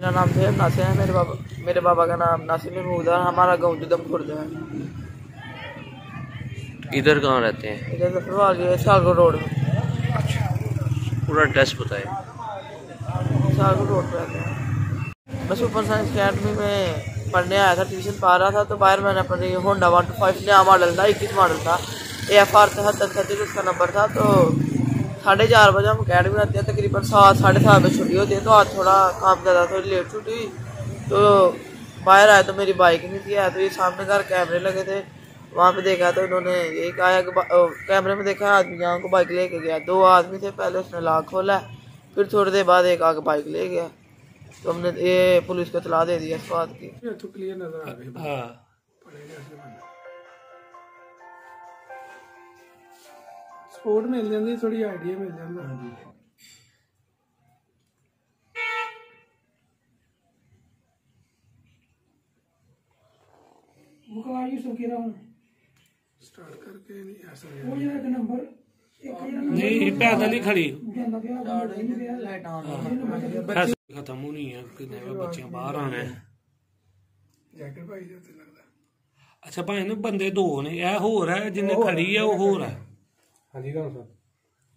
मेरा नाम थे नासिर है। मेरे बाबा का नाम नासिर महमूद है। हमारा गाँव जुदम खुर्द है। इधर कहाँ रहते हैं? इधर जफरवाल ये शाहगढ़ रोड में। पूरा एड्रेस बताए। शाहगढ़ रोड पे रहते हैं। मैं सुपर साइंस अकेडमी में पढ़ने आया था, ट्यूशन पा रहा था तो बाहर मैंने अपनी होंडा 125 नया मॉडल था, 21 मॉडल था, AFR 73 उसका नंबर था। तो 4:30 बजे हम अकेडमी आते हैं, तकरीबन 7 साढ़े 7 बजे छुट्टी होती है। तो आज थोड़ा काम ज़्यादा, थोड़ी लेट छुट्टी हुई तो बाहर आया तो मेरी बाइक नहीं थी। आया तो ये सामने घर कैमरे लगे थे, वहाँ पे देखा तो उन्होंने यही कहा कि कैमरे में देखा आदमी यहाँ को बाइक लेके गया। 2 आदमी थे, पहले उसने लॉक खोला, फिर थोड़ी देर बाद एक आके बाइक ले गया। तो हमने ये पुलिस को इत्तला दे दिया इस बात की। तो क्लियर नजर आ रही है। सपोर्ट मिल जाती, थोड़ी आइडिया मिल जाता। स्टार्ट करके नहीं ऐसा नंबर नहीं, पैदल ही खड़ी खत्म होनी है। बच्चे बाहर आने जैकेट भाई जैसे लगता। अच्छा भाई ने बंदे 2 ने, यह हो रहा है जिन्हें खड़ी है वो हो रहा है। हाँ जी कौन सा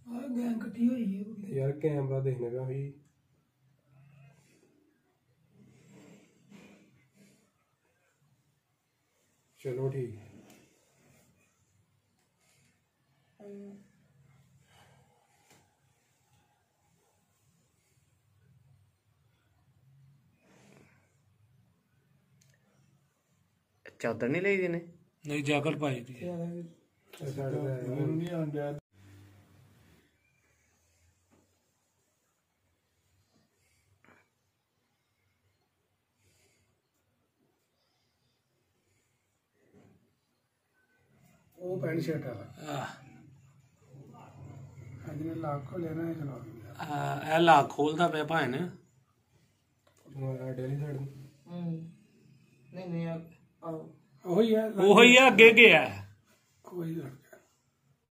गैंग इकट्ठी हुई है यार, कैमरा देखने का भी। चलो ठीक है। चादर नहीं ली जिन्हें? नहीं जैकेट पाई थी। वो पैंट शर्ट वाला जिन्हें लाख खोलिया ना चला लाख खोलता पे भाई ने नहीं वही है अगे गया कोई